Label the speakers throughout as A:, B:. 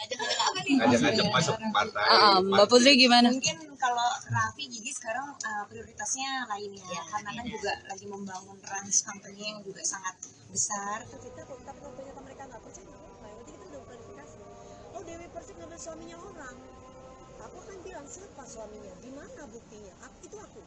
A: ngajak masuk partai.
B: Mbak Putri gimana?
C: Mungkin kalau Raffi Gigi sekarang prioritasnya lain ya, karena kan juga lagi membangun range company yang juga sangat besar.
D: Kita kok tapi ternyata mereka nggak percaya, nanti kita udah klarifikasi. Oh, Dewi Persik ngambil suaminya orang. Aku akan bilang siapa suaminya, di mana buktinya? Itu aku.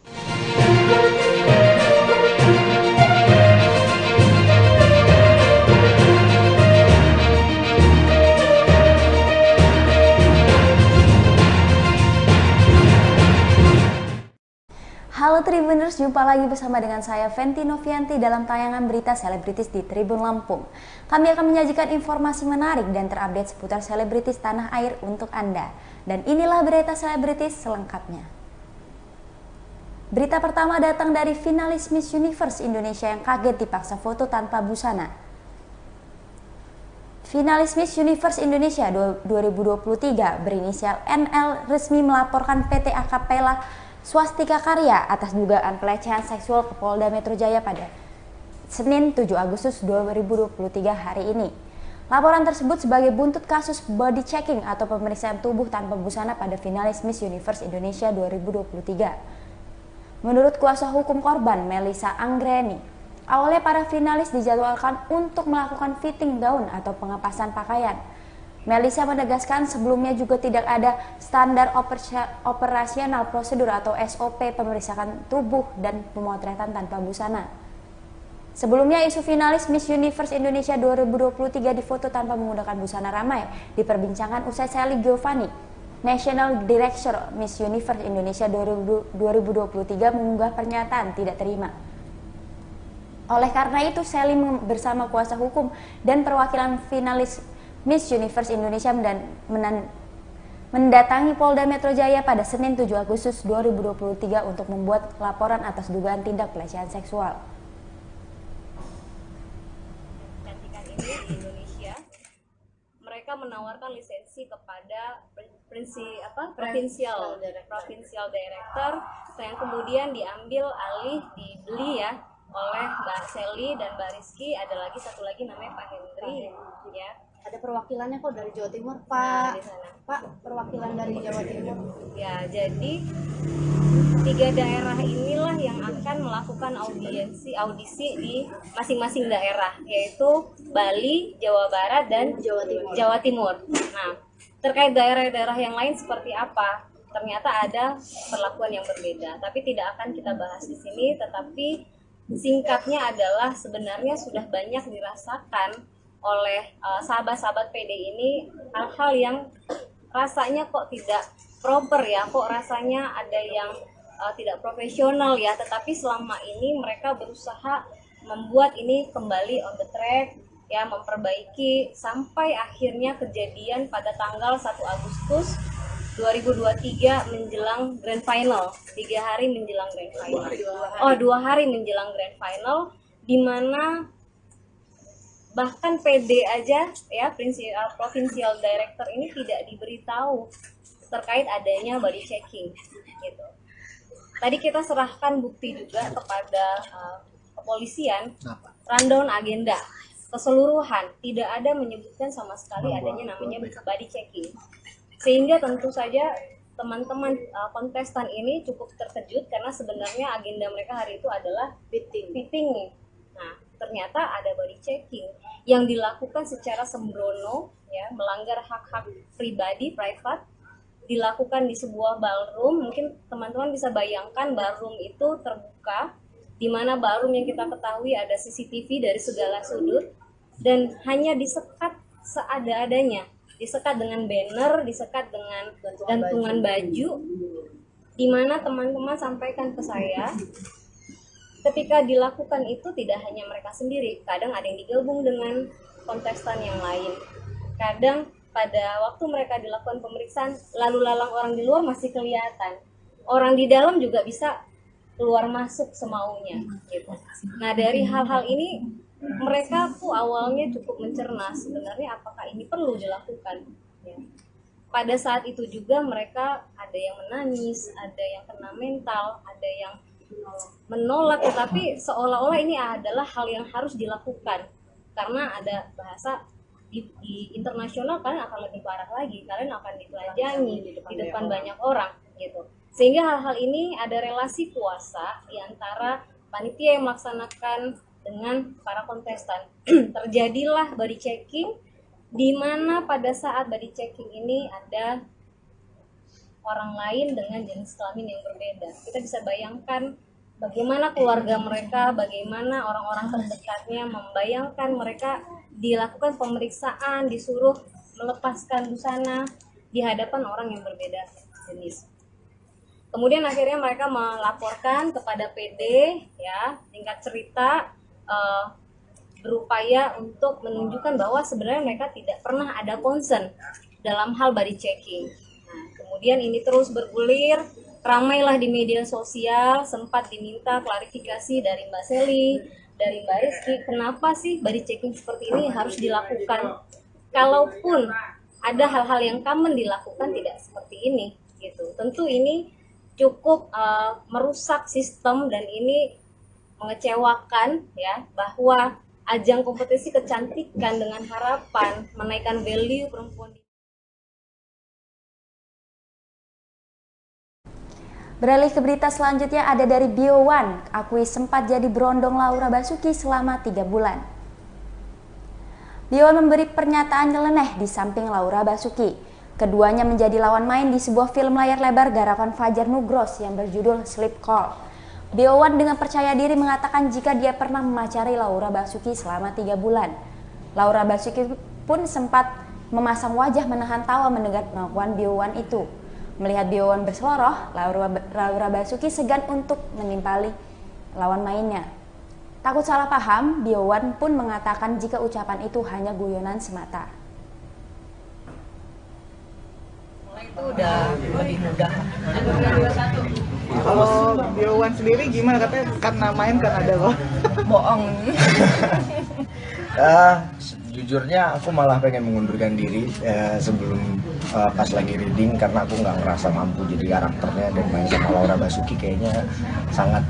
E: Halo Tribuners, jumpa lagi bersama dengan saya Fenty Novianti dalam tayangan berita selebritis di Tribun Lampung. Kami akan menyajikan informasi menarik dan terupdate seputar selebritis tanah air untuk Anda. Dan inilah berita selebritis selengkapnya. Berita pertama datang dari finalis Miss Universe Indonesia yang kaget dipaksa foto tanpa busana. Finalis Miss Universe Indonesia 2023 berinisial NL resmi melaporkan PT Akapela Swastika Karya atas dugaan pelecehan seksual ke Polda Metro Jaya pada Senin 7 Agustus 2023 hari ini. Laporan tersebut sebagai buntut kasus body checking atau pemeriksaan tubuh tanpa busana pada finalis Miss Universe Indonesia 2023. Menurut kuasa hukum korban Melissa Anggreni, awalnya para finalis dijadwalkan untuk melakukan fitting gaun atau pengepasan pakaian. Melissa menegaskan sebelumnya juga tidak ada standar operasional prosedur atau SOP pemeriksaan tubuh dan pemotretan tanpa busana. Sebelumnya isu finalis Miss Universe Indonesia 2023 difoto tanpa menggunakan busana ramai diperbincangkan usai Sally Giovanni, National Director Miss Universe Indonesia 2023 mengunggah pernyataan tidak terima. Oleh karena itu, Sally bersama kuasa hukum dan perwakilan finalis Miss Universe Indonesia mendatangi Polda Metro Jaya pada Senin 7 Agustus 2023 untuk membuat laporan atas dugaan tindak pelecehan seksual.
F: Kecantikan ini di Indonesia, mereka menawarkan lisensi kepada provincial director yang kemudian diambil alih, dibeli ya oleh Mbak Sally dan Mbak Rizky. Ada lagi satu lagi namanya Pak Hendri ya.
G: Ada perwakilannya kok dari Jawa Timur, Pak.
F: Di sana.
G: Pak, perwakilan dari Jawa Timur.
F: Ya, jadi 3 daerah inilah yang akan melakukan audisi di masing-masing daerah, yaitu Bali, Jawa Barat, dan Jawa Timur. Nah, terkait daerah-daerah yang lain seperti apa? Ternyata ada perlakuan yang berbeda, tapi tidak akan kita bahas di sini, tetapi singkatnya adalah sebenarnya sudah banyak dirasakan oleh sahabat-sahabat PD ini hal-hal yang rasanya kok tidak proper ya, kok rasanya ada yang tidak profesional ya, tetapi selama ini mereka berusaha membuat ini kembali on the track ya, memperbaiki sampai akhirnya kejadian pada tanggal 1 Agustus 2023 menjelang Grand Final, 3 hari menjelang Grand Final. 2 hari menjelang Grand Final, di mana bahkan PD aja ya, provincial director ini tidak diberitahu terkait adanya body checking gitu. Tadi kita serahkan bukti juga kepada kepolisian, rundown agenda keseluruhan, tidak ada menyebutkan sama sekali adanya namanya body checking. Sehingga tentu saja teman-teman kontestan ini cukup terkejut karena sebenarnya agenda mereka hari itu adalah fitting. Nah, ternyata ada body checking yang dilakukan secara sembrono ya, melanggar hak-hak pribadi private, dilakukan di sebuah ballroom. Mungkin teman-teman bisa bayangkan ballroom itu terbuka, di mana ballroom yang kita ketahui ada CCTV dari segala sudut dan hanya disekat seada-adanya, disekat dengan banner, disekat dengan gantungan baju, di mana teman-teman sampaikan ke saya ketika dilakukan itu tidak hanya mereka sendiri, kadang ada yang digabung dengan kontestan yang lain. Kadang pada waktu mereka dilakukan pemeriksaan, lalu lalang orang di luar masih kelihatan. Orang di dalam juga bisa keluar masuk semaunya gitu. Nah, dari hal-hal ini mereka tuh awalnya cukup mencerna sebenarnya apakah ini perlu dilakukan ya. Pada saat itu juga mereka ada yang menangis, ada yang kena mental, ada yang menolak, tetapi seolah-olah ini adalah hal yang harus dilakukan karena ada bahasa di internasional kalian akan lebih parah lagi, kalian akan ditelanjangi di depan banyak orang gitu. Sehingga hal-hal ini ada relasi kuasa di antara panitia yang melaksanakan dengan para kontestan. Terjadilah body checking, di mana pada saat body checking ini ada orang lain dengan jenis kelamin yang berbeda. Kita bisa bayangkan bagaimana keluarga mereka, bagaimana orang-orang terdekatnya membayangkan mereka dilakukan pemeriksaan, disuruh melepaskan busana di hadapan orang yang berbeda jenis. Kemudian akhirnya mereka melaporkan kepada PD, ya, tingkat cerita berupaya untuk menunjukkan bahwa sebenarnya mereka tidak pernah ada concern dalam hal body checking. Nah, kemudian ini terus bergulir, ramailah di media sosial, sempat diminta klarifikasi dari Mbak Seli, dari Mbak Rizky, kenapa sih body checking seperti ini harus dilakukan? Kalaupun ada hal-hal yang common dilakukan tidak seperti ini, gitu. Tentu ini cukup merusak sistem dan ini mengecewakan, ya, bahwa ajang kompetisi kecantikan dengan harapan menaikkan value perempuan.
E: Beralih ke berita selanjutnya ada dari Bio1, akui sempat jadi berondong Laura Basuki selama 3 bulan. Bio1 memberi pernyataan nyeleneh di samping Laura Basuki. Keduanya menjadi lawan main di sebuah film layar lebar garapan Fajar Nugros yang berjudul Sleep Call. Bio1 dengan percaya diri mengatakan jika dia pernah memacari Laura Basuki selama 3 bulan. Laura Basuki pun sempat memasang wajah menahan tawa mendengar pengakuan Bio1 itu. Melihat Bio1 berseloroh, Laura Basuki segan untuk menimpali lawan mainnya. Takut salah paham, Bio1 pun mengatakan jika ucapan itu hanya guyonan semata.
A: Itu udah lebih mudah.
B: Kalau Bio1 sendiri gimana, katanya karena main kan ada loh.
A: Bohong.
H: Jujurnya aku malah pengen mengundurkan diri sebelum pas lagi reading, karena aku nggak ngerasa mampu jadi karakternya, dan main sama Laura Basuki kayaknya sangat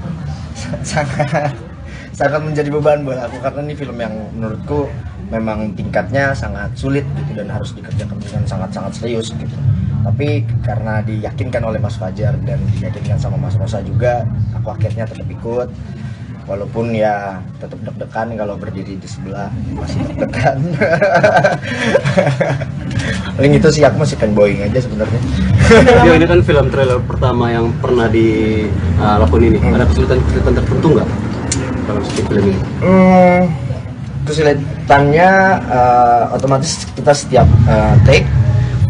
H: menjadi beban buat aku, karena ini film yang menurutku memang tingkatnya sangat sulit gitu dan harus dikerjakan dengan sangat serius gitu. Tapi karena diyakinkan oleh Mas Fajar dan diyakinkan sama Mas Rosa juga, aku akhirnya tetap ikut. Walaupun ya tetap deg-degan kalau berdiri di sebelah, masih deg-degan. Paling itu sih, aku masih fanboying aja sebenarnya.
I: Ya, ini kan film trailer pertama yang pernah dilakukan ini. Ada kesulitan tertentu nggak dalam setiap film ini?
H: Kesulitannya otomatis kita setiap take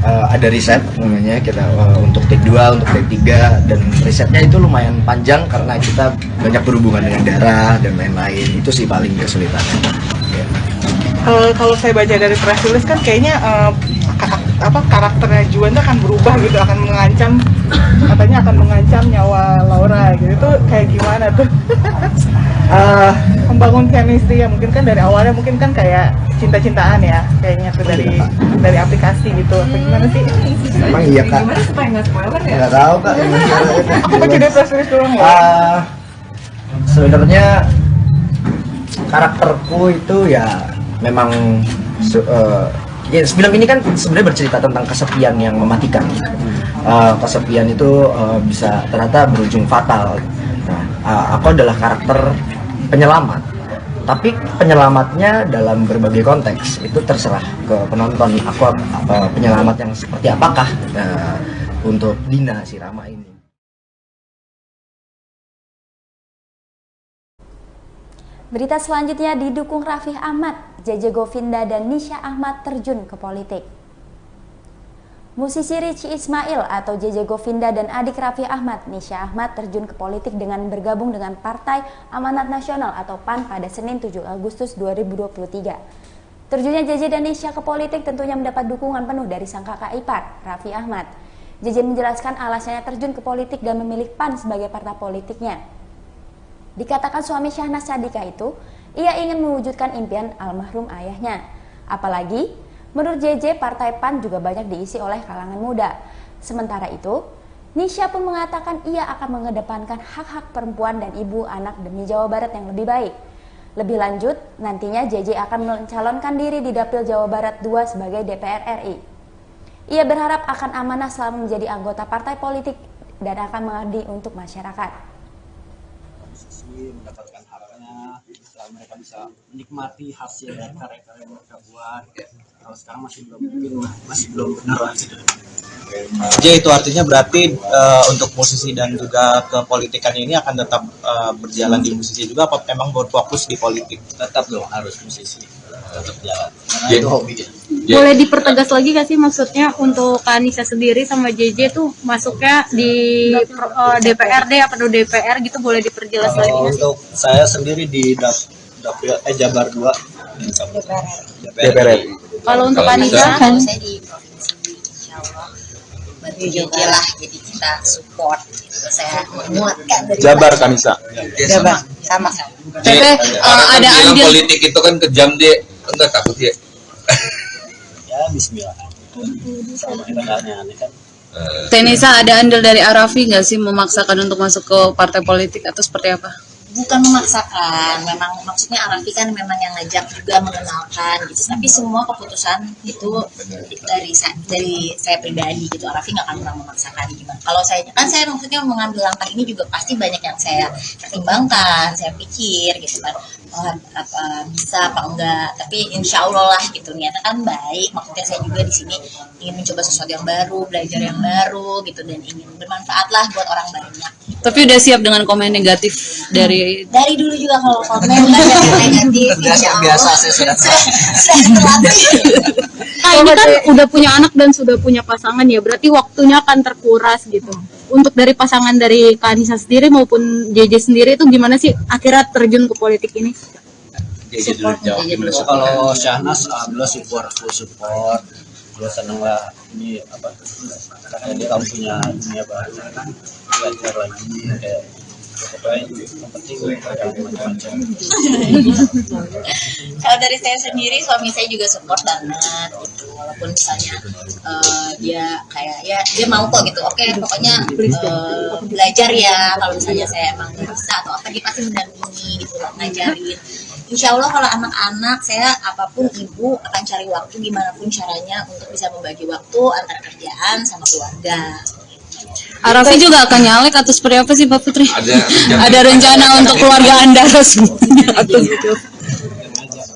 H: ada riset namanya kita untuk take 2, untuk take 3, dan risetnya itu lumayan panjang karena kita banyak berhubungan dengan darah dan lain-lain. Itu sih paling kesulitannya. Ya.
B: Kalau saya baca dari press release kan kayaknya karakternya Juan itu akan berubah gitu, katanya akan mengancam nyawa Laura gitu. Itu kayak gimana tuh? Membangun chemistry ya, mungkin kan dari awalnya mungkin kan kayak cinta-cintaan ya, kayaknya tuh dari aplikasi gitu. Apa gimana sih?
H: Emang iya Kak?
A: Gimana supaya nggak spoiler ya?
H: Nggak tahu Kak.
B: Aku baca dari press release doang ya.
H: Sebenarnya karakterku itu ya memang ya, film ini kan sebenarnya bercerita tentang kesepian yang mematikan. Kesepian itu bisa ternyata berujung fatal. Nah, aku adalah karakter penyelamat, tapi penyelamatnya dalam berbagai konteks itu terserah ke penonton. Aku penyelamat yang seperti apakah untuk Dina si Rama ini.
E: Berita selanjutnya didukung Raffi Ahmad, JJ Govinda dan Nisha Ahmad terjun ke politik. Musisi Richie Ismail atau JJ Govinda dan adik Raffi Ahmad, Nisha Ahmad terjun ke politik dengan bergabung dengan Partai Amanat Nasional atau PAN pada Senin 7 Agustus 2023. Terjunnya JJ dan Nisha ke politik tentunya mendapat dukungan penuh dari sang kakak ipar, Raffi Ahmad. JJ menjelaskan alasannya terjun ke politik dan memilih PAN sebagai partai politiknya. Dikatakan suami Syahnas Sadika itu, ia ingin mewujudkan impian almarhum ayahnya. Apalagi, menurut JJ, partai PAN juga banyak diisi oleh kalangan muda. Sementara itu, Nisha pun mengatakan ia akan mengedepankan hak-hak perempuan dan ibu anak demi Jawa Barat yang lebih baik. Lebih lanjut, nantinya JJ akan mencalonkan diri di Dapil Jawa Barat 2 sebagai DPR RI. Ia berharap akan amanah selama menjadi anggota partai politik dan akan mengabdi untuk masyarakat.
J: Mendapatkan haknya, mereka bisa menikmati hasil dari karya-karya yang mereka buat. Kalau sekarang masih belum benar lah gitu.
K: Jadi itu artinya berarti untuk musisi dan juga kepolitikan ini akan tetap berjalan di musisi juga, apa emang berfokus di politik?
J: Tetap dong harus musisi, tetap jalan. Karena itu hobi.
F: Boleh dipertegas lagi gak sih maksudnya untuk Anissa sendiri sama JJ tuh masuknya di DPRD apa DPR gitu, boleh diperjelas lagi gak sih?
K: Untuk saya sendiri di Jabar 2
H: DPR.
F: Kalau untuk Anissa kan
C: saya di provinsi insya Allah berjodoh lah, jadi kita support gitu. Saya menguatkan dari
K: Jabar Kanisa.
C: Jabar sama.
L: Ada andil politik itu kan kejam deh, enggak takut ya?
J: Ya Bismillah. Sama kita aneh-aneh kan.
M: Tenisa, ada andil dari Arafi nggak sih memaksakan untuk masuk ke partai politik atau seperti apa?
C: Bukan memaksakan, memang maksudnya Arafi kan memang yang ngajak juga, mengenalkan gitu. Tapi semua keputusan itu dari saya pribadi gitu. Arafi nggak akan pernah memaksakan gimana. Kalau saya kan saya maksudnya mengambil langkah ini juga pasti banyak yang saya pertimbangkan, saya pikir gitu kan. Oh, bisa apa enggak, tapi insya Allah lah gitu, niatnya kan baik. Maksudnya saya juga di sini ingin mencoba sesuatu yang baru, belajar yang baru gitu, dan ingin bermanfaat lah buat orang banyak.
M: Tapi udah siap dengan komen negatif dari
C: dulu juga kalau komen negatif insya Allah biasa saya sudah terlatih.
F: Nah, ini kan udah punya anak dan sudah punya pasangan ya, berarti waktunya akan terkuras gitu. Untuk dari pasangan dari Kak Anissa sendiri maupun JJ sendiri itu gimana sih akhirnya terjun ke politik ini?
J: Kalau Syahnas alhamdulillah full support. Dia seneng lah ini apa, karena dia kamu punya dunia baru kan, belajar lagi kayak pokoknya yang penting macam-macam.
C: Kalau dari saya sendiri, suami saya juga support banget gitu, walaupun misalnya dia kayak ya dia mau kok gitu, oke pokoknya belajar ya, kalau misalnya saya emang nggak bisa atau apa dia pasti mendampingi gitu, ngajarin. Insya Allah kalau anak-anak saya apapun ibu akan cari waktu gimana pun caranya untuk bisa membagi waktu antara kerjaan sama keluarga.
M: Arafi juga akan nyalek atau seperti apa sih Mbak Putri? Ada rencana untuk keluarga Anda resminya atau gitu?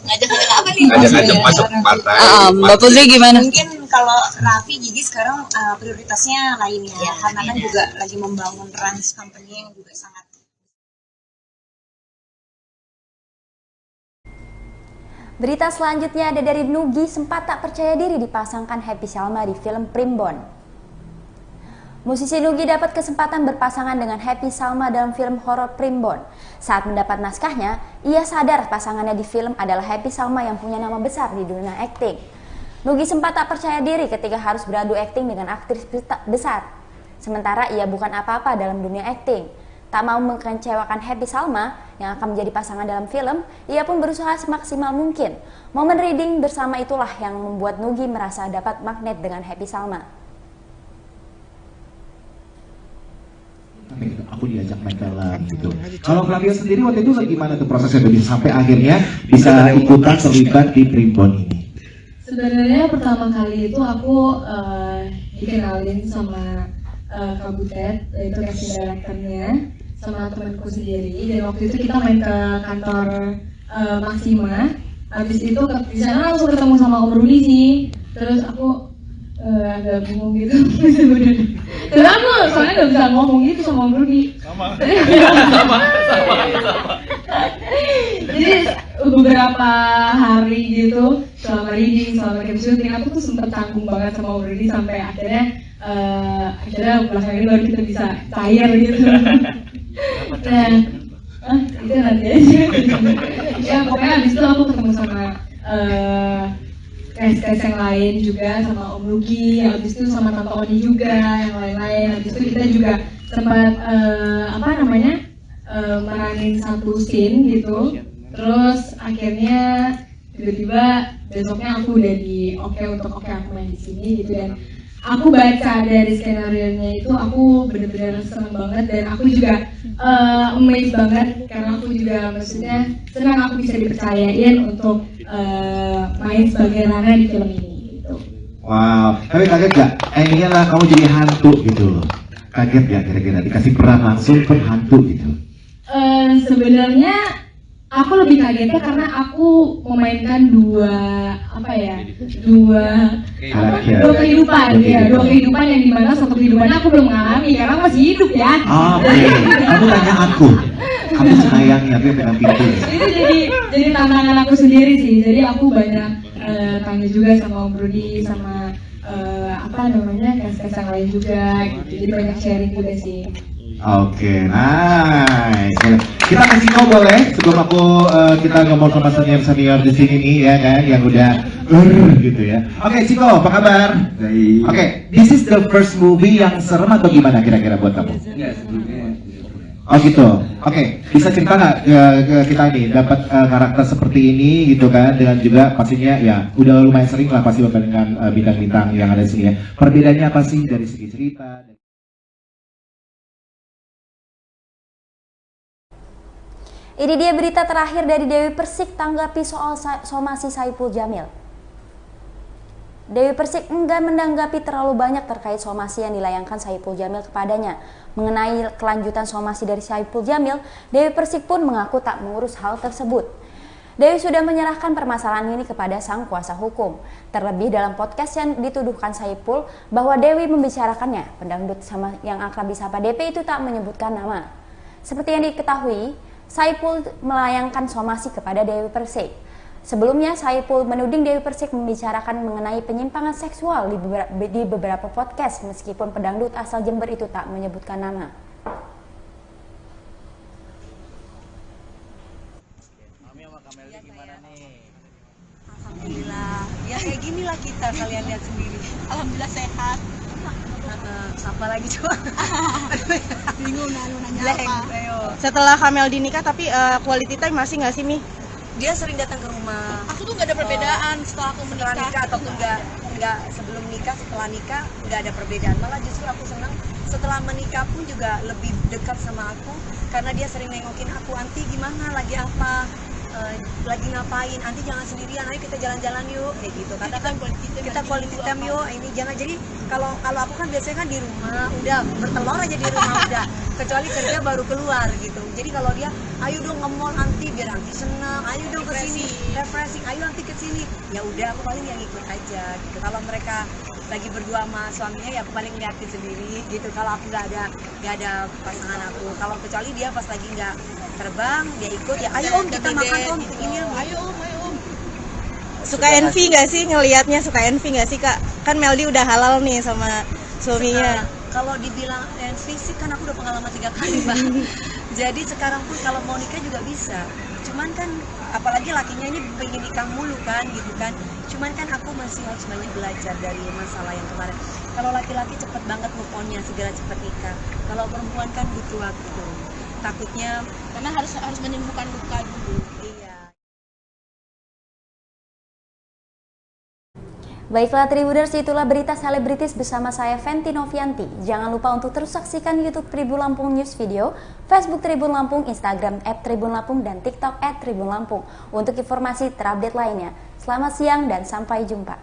C: Ngajak apa nih?
L: Ngajak masuk partai.
M: Mbak Putri gimana?
C: Mungkin kalau Raffi, Gigi sekarang prioritasnya lain ya, karena kan juga lagi membangun Rans company yang juga sangat.
E: Berita selanjutnya ada dari Nugi, sempat tak percaya diri dipasangkan Happy Salma di film Primbon. Musisi Nugi dapat kesempatan berpasangan dengan Happy Salma dalam film horor Primbon. Saat mendapat naskahnya, ia sadar pasangannya di film adalah Happy Salma yang punya nama besar di dunia akting. Nugi sempat tak percaya diri ketika harus beradu akting dengan aktris besar. Sementara ia bukan apa-apa dalam dunia akting. Tak mau mengecewakan Happy Salma yang akan menjadi pasangan dalam film, ia pun berusaha semaksimal mungkin. Momen reading bersama itulah yang membuat Nugi merasa dapat magnet dengan Happy Salma.
N: Aku diajak main film gitu. Kalau Flavio sendiri waktu itu gimana tuh prosesnya bisa sampai akhirnya bisa ikutan terlibat di Primbon ini?
O: Sebenarnya pertama kali itu aku dikenalin sama Kak Butet, yaitu casting directornya, sama temanku sendiri. Dan waktu itu kita main ke kantor Maxima. Habis itu di sana langsung ketemu sama Om Rudi sih. Terus aku agak bingung gitu sebenarnya. Terus aku soalnya nggak bisa ngomong gitu sama Om Rudi. Sama. Jadi beberapa hari gitu selama reading, selama game shooting, aku tuh sempet canggung banget sama Om Rudi sampai akhirnya belakangan ini baru kita bisa cair gitu. Dan itu nanti aja. Ya pokoknya abis itu aku ketemu sama cast yang lain juga, sama Om Lugi, habis itu sama Tante Oni juga, yang lain-lain. Habis itu kita juga sempat meranin satu scene gitu. Terus akhirnya tiba-tiba besoknya aku udah di oke aku main di sini gitu. Dan aku baca dari skenario-nya itu aku bener-bener seneng banget, dan aku juga amazed banget karena aku juga maksudnya senang aku bisa dipercayain untuk main sebagai Rana di film ini gitu.
N: Wow, tapi kaget gak? Endingnya lah kamu jadi hantu gitu loh. Kaget gak kira-kira dikasih peran langsung hantu gitu?
O: Sebenarnya aku lebih kagetnya karena aku memainkan dua kehidupan ya, dua kehidupan yang dimana satu kehidupannya aku belum mengalami karena aku masih hidup ya.
N: Oke. Kamu tanya aku sayangnya aku yang pegang pintu.
O: Itu jadi tantangan aku sendiri sih. Jadi aku banyak tanya juga sama Om Rudi sama cast yang lain juga gitu. Jadi banyak sharing juga sih.
N: Oke, nice. Kita kasih kau boleh sebelum kita ngomong sama senior di sini nih ya kan yang udah gitu ya. Oke, Ciko, apa kabar? Baik. Oke, this is the first movie yang serem atau gimana kira-kira buat kamu? Oh gitu. Oke, bisa cerita nggak ke kita nih dapat karakter seperti ini gitu kan dengan juga pastinya ya udah lumayan sering lah pasti dengan bintang-bintang yang ada di sini ya. Perbedaannya apa sih dari segi cerita?
E: Ini dia berita terakhir dari Dewi Persik tanggapi soal somasi Saipul Jamil. Dewi Persik enggan menanggapi terlalu banyak terkait somasi yang dilayangkan Saipul Jamil kepadanya. Mengenai kelanjutan somasi dari Saipul Jamil, Dewi Persik pun mengaku tak mengurus hal tersebut. Dewi sudah menyerahkan permasalahan ini kepada sang kuasa hukum. Terlebih dalam podcast yang dituduhkan Saipul bahwa Dewi membicarakannya, pendangdut yang akrab disapa DP itu tak menyebutkan nama. Seperti yang diketahui, Saipul melayangkan somasi kepada Dewi Persik. Sebelumnya Saipul menuding Dewi Persik membicarakan mengenai penyimpangan seksual di beberapa podcast meskipun pedangdut asal Jember itu tak menyebutkan nama.
D: Alhamdulillah, ya kayak gini lah kita, kalian lihat sendiri. Alhamdulillah sehat. Apa lagi coba? Bingung nanya apa.
B: Setelah Kamel dinikah tapi quality time masih nggak sih Mi?
D: Dia sering datang ke rumah.
G: Aku tuh nggak ada perbedaan setelah aku menikah.
D: Setelah nikah ataupun nggak sebelum nikah, setelah nikah nggak ada perbedaan. Malah justru aku senang setelah menikah pun juga lebih dekat sama aku karena dia sering nengokin aku, anti gimana, lagi apa, lagi ngapain, anti jangan sendirian, ayo kita jalan-jalan yuk, kayak gitu. Karena kan kita quality time yuk, ini jangan. Jadi kalau aku kan biasanya kan di rumah udah bertelur aja di rumah udah, kecuali kerja baru keluar gitu. Jadi kalau dia ayo dong nge-mall anti biar anti senang, ayo dong ke sini refreshing, ayo anti ke sini, ya udah aku paling yang ikut aja gitu. Kalau mereka lagi berdua sama suaminya ya aku paling liatin sendiri gitu. Kalau aku nggak ada pasangan aku, kalau kecuali dia pas lagi nggak terbang dia ikut ya, ayo om kita makan om ini om, ayo om.
B: Suka envy nggak sih ngelihatnya, suka envy nggak sih Kak? Kan Meldi udah halal nih sama suaminya.
D: Kalau dibilang envy sih kan aku udah pengalaman 3 kali Mbak. Jadi sekarang pun kalau mau nikah juga bisa. Cuman kan apalagi lakinya ini pengen nikah mulu kan gitu kan. Cuman kan aku masih harus banyak belajar dari masalah yang kemarin. Kalau laki-laki cepet banget move on-nya, segera cepet nikah. Kalau perempuan kan butuh waktu. Takutnya
G: karena harus menyembuhkan luka dulu.
D: Iya.
E: Baiklah Tribuners, itulah berita selebritis bersama saya Fenty Novianti. Jangan lupa untuk terus saksikan YouTube Tribun Lampung News Video, Facebook Tribun Lampung, Instagram @Tribun Lampung, dan TikTok @Tribun Lampung untuk informasi terupdate lainnya. Selamat siang dan sampai jumpa.